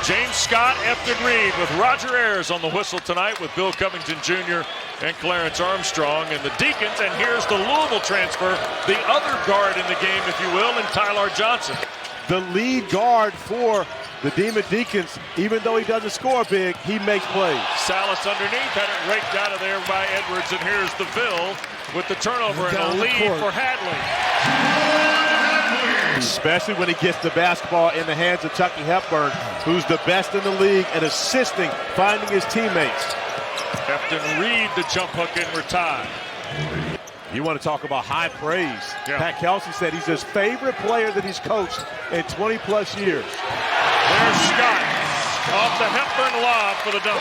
James Scott, Efton Reed with Roger Ayers on the whistle tonight with Bill Covington Jr. and Clarence Armstrong and the Deacons. And here's the Louisville transfer, the other guard in the game, if you will, and Tyler Johnson. The lead guard for the Demon Deacons, even though he doesn't score big, he makes plays. Salas underneath, had it raked out of there by Edwards, and here's the Ville with the turnover and a lead for Hadley. Especially when he gets the basketball in the hands of Chucky Hepburn, who's the best in the league at assisting, finding his teammates. Efton Reed, the jump hook in retired. You want to talk about high praise. Yeah. Pat Kelsey said he's his favorite player that he's coached in 20-plus years. There's Scott off the Hepburn lob for the dunk.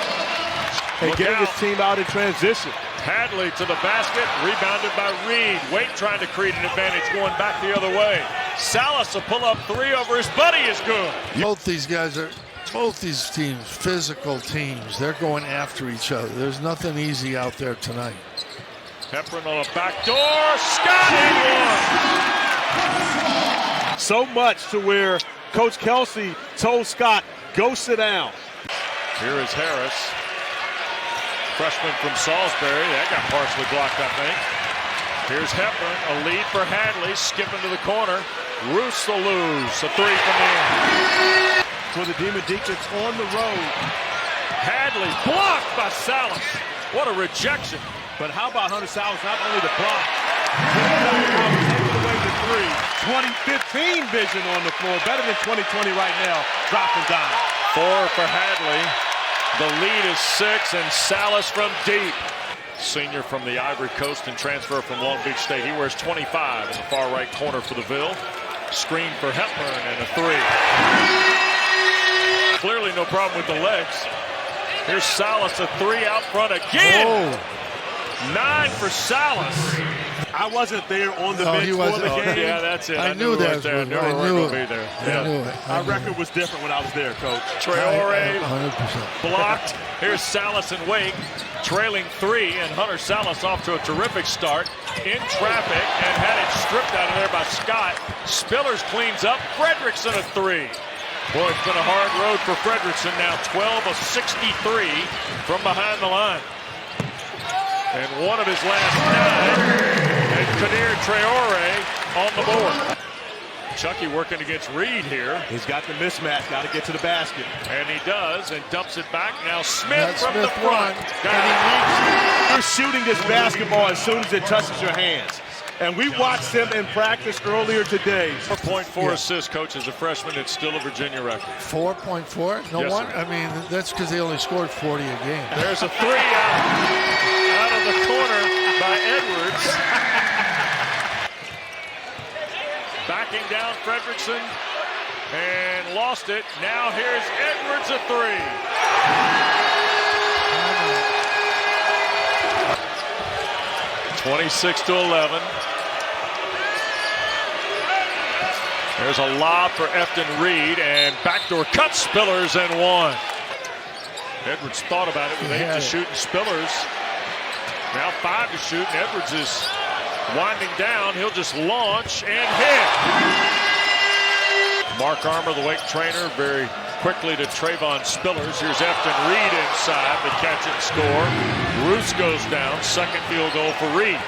And getting his team out in transition. Hadley to the basket, rebounded by Reed. Wade trying to create an advantage, going back the other way. Salas, a pull-up three over his buddy is good. Both these teams, physical teams. They're going after each other. There's nothing easy out there tonight. Hepburn on a back door. Scott in one. So much to where Coach Kelsey told Scott, go sit down. Here is Harris. Freshman from Salisbury. That got partially blocked, I think. Here's Hepburn, a lead for Hadley, skipping to the corner. Roos will lose. A three from the end. For the Demon Deacons on the road. Hadley blocked by Salas. What a rejection. But how about Hunter Salas, not only the block, taking away the three. 2015 vision on the floor, better than 2020 right now, dropping down. 4 for Hadley. The lead is 6, and Salas from deep. Senior from the Ivory Coast and transfer from Long Beach State. He wears 25 in the far right corner for the Ville. Screen for Hepburn and a three. Clearly no problem with the legs. Here's Salas, a three out front again. Oh. 9 for Salas. I wasn't there on the bench for the game. Yeah, that's it. I knew that. Right there. I knew we were going to be there. I knew it. Our record was different when I was there, Coach. Traore 100%. blocked. Here's Salas and Wake trailing 3, and Hunter Salas off to a terrific start in traffic and had it stripped out of there by Scott. Spillers cleans up. Fredrickson a 3. Boy, it's been a hard road for Fredrickson now. 12 of 63 from behind the line. And one of his last 9. And Kadir Traore on the board. Chucky working against Reed here. He's got the mismatch, got to get to the basket. And he does, and dumps it back. Now Smith That's from Smith the front. You're shooting this basketball as soon as it touches your hands. And we watched him in practice earlier today. 4.4 assists, Coach, as a freshman. It's still a Virginia record. 4.4? No Yes, wonder. sir. I mean, that's because they only scored 40 a game. There's a 3 out of the corner by Edwards. Backing down Fredrickson and lost it. Now here's Edwards a 3. 26-11. There's a lob for Efton Reed and backdoor cut. Spillers and 1. Edwards thought about it with 8 to shoot and Spillers. Now 5 to shoot, and Edwards is winding down. He'll just launch and hit. Mark Armour, the Wake trainer, very quickly to Trayvon Spillers. Here's Efton Reed inside the catch and score. Roos goes down. Second field goal for Reed.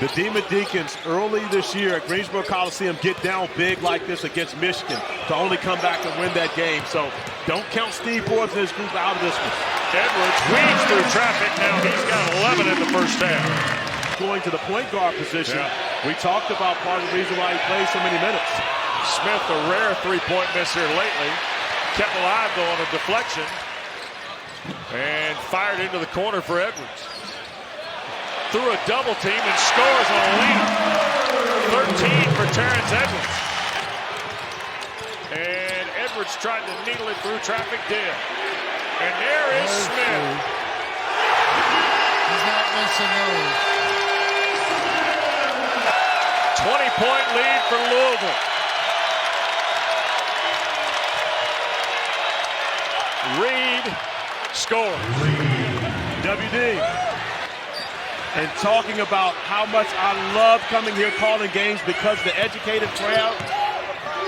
The Demon Deacons early this year at Greensboro Coliseum get down big like this against Michigan to only come back and win that game. So don't count Steve Forbes and his group out of this one. Edwards weaves through traffic. Now he's got 11 in the first half. Going to the point guard position, we talked about part of the reason why he plays so many minutes. Smith, a rare three-point miss here lately. Kept alive though on a deflection. And fired into the corner for Edwards. Through a double team and scores on a lead. 13 for Terrence Edwards. And Edwards tried to needle it through traffic, did. And there is Smith. He's not missing those. 20-point lead for Louisville. Reed scores. WD. And talking about how much I love coming here calling games because the educated crowd,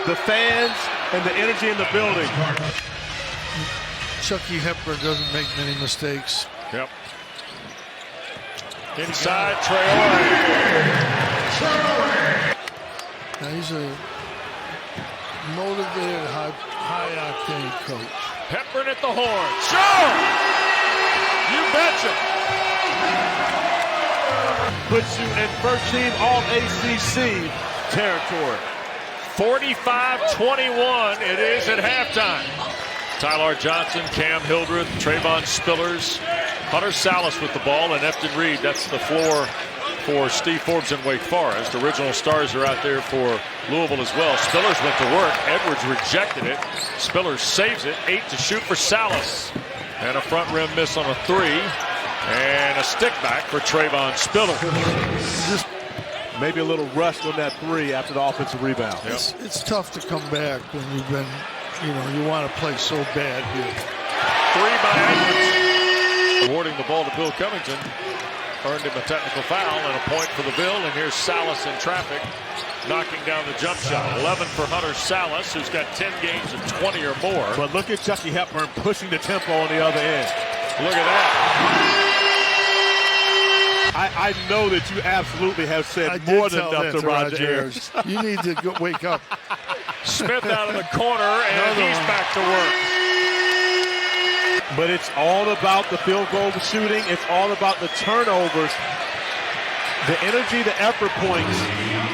the fans, and the energy in the building. Chucky Hepburn doesn't make many mistakes. Yep. Inside, Traore. Now he's a motivated, high-octane coach. Hepburn at the horn. Sure! You betcha. Puts you in first-team All-ACC territory. 45-21 it is at halftime. Tyler Johnson, Cam Hildreth, Trayvon Spillers, Hunter Salas with the ball, and Efton Reed. That's the floor for Steve Forbes and Wake Forest. Original stars are out there for Louisville as well. Spillers went to work. Edwards rejected it. Spillers saves it. 8 to shoot for Salas. And a front rim miss on a 3. And a stick back for Trayvon Spillers. Just maybe a little rust on that 3 after the offensive rebound. Yep. It's tough to come back when you've been, you want to play so bad here. 3 by Edwards. Awarding the ball to Bill Covington. Earned him a technical foul and a point for the Bill. And here's Salas in traffic, knocking down the jump shot. 11 for Hunter Salas, who's got 10 games of 20 or more. But look at Chucky Hepburn pushing the tempo on the other end. Look at that. I know that you absolutely have said more than enough to Roger Ayers. You need to wake up. Smith out of the corner, and he's back to work. But it's all about the field goal shooting. It's all about the turnovers. The energy, the effort points.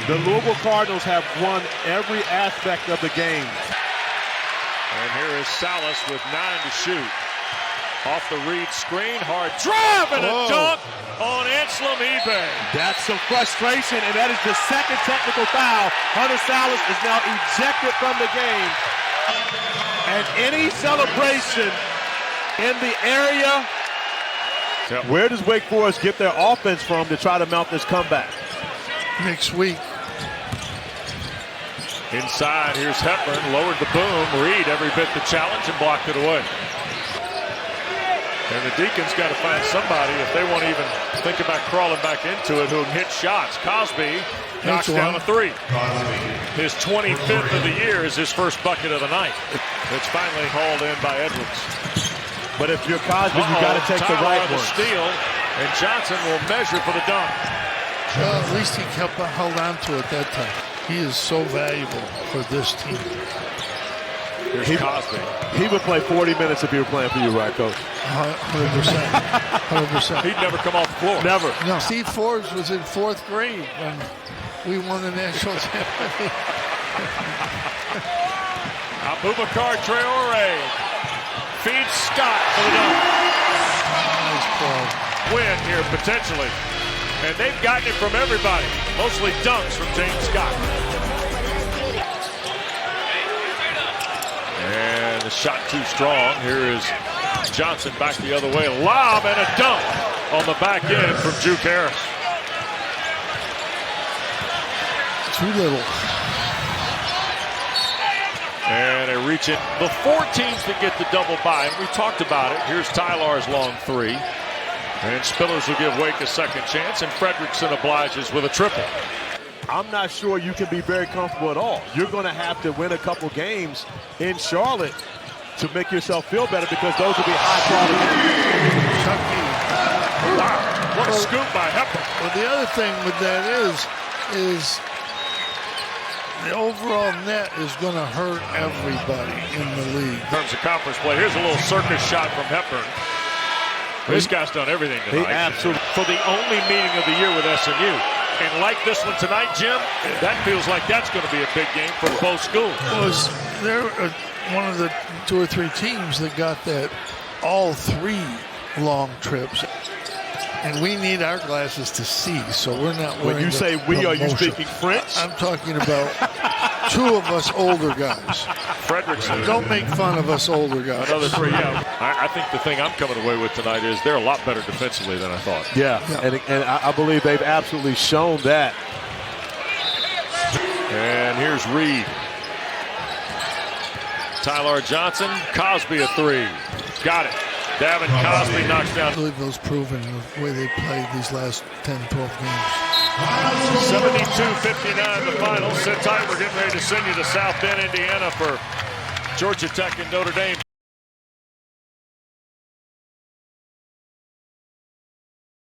The Louisville Cardinals have won every aspect of the game. And here is Salas with 9 to shoot. Off the Reed screen, hard drive and a dunk on Anselm eBay. That's some frustration, and that is the second technical foul. Hunter Salas is now ejected from the game. And any celebration in the area, where does Wake Forest get their offense from to try to mount this comeback? Next week. Inside, here's Hepburn, lowered the boom. Reed every bit the challenge and blocked it away. And the Deacons got to find somebody, if they want to even think about crawling back into it, who can hit shots. Cosby knocks down a 3. His 25th of the year is his first bucket of the night. It's finally hauled in by Edwards. But if you're Cosby, you got to take the right one. Steal, and Johnson will measure for the dunk. Well, at least he held on to it that time. He is so valuable for this team. Here's Cosby. He would play 40 minutes if he were playing for you, right, Coach? 100%. 100%. He'd never come off the floor. Never. No, Steve Forbes was in 4th grade when we won the national championship. Abubakar Traore feeds Scott for the dunk. Nice play. Win here potentially. And they've gotten it from everybody. Mostly dunks from James Scott. And the shot too strong. Here is Johnson back the other way. Lob and a dunk on the back end from Juke Harris. Too little. And they reach it. The 4 teams that get the double bye. And we talked about it. Here's Tyler's long 3. And Spillers will give Wake a second chance. And Fredrickson obliges with a triple. I'm not sure you can be very comfortable at all. You're going to have to win a couple games in Charlotte to make yourself feel better, because those will be high-quality games. Chucky. Wow, what a scoop by Hepburn. Well, the other thing with that is the overall net is going to hurt everybody in the league. In terms of conference play, here's a little circus shot from Hepburn. This guy's done everything tonight. Absolutely. For the only meeting of the year with SMU. And like this one tonight, Jim, that feels like that's going to be a big game for both schools. Well, they're one of the 2 or 3 teams that got that all 3 long trips. And we need our glasses to see, so we're not wearing. When you say we, are you speaking French? I'm talking about 2 of us older guys. Fredrickson. Don't make fun of us older guys. Another 3, yeah. I think the thing I'm coming away with tonight is they're a lot better defensively than I thought. Yeah. And I believe they've absolutely shown that. And here's Reed. Tyler Johnson, Cosby a 3. Got it. Davin Cosby knocks down. Louisville's proven the way they played these last 10, 12 games. 72-59 the final. Sit tight. We're getting ready to send you to South Bend, Indiana for Georgia Tech and Notre Dame.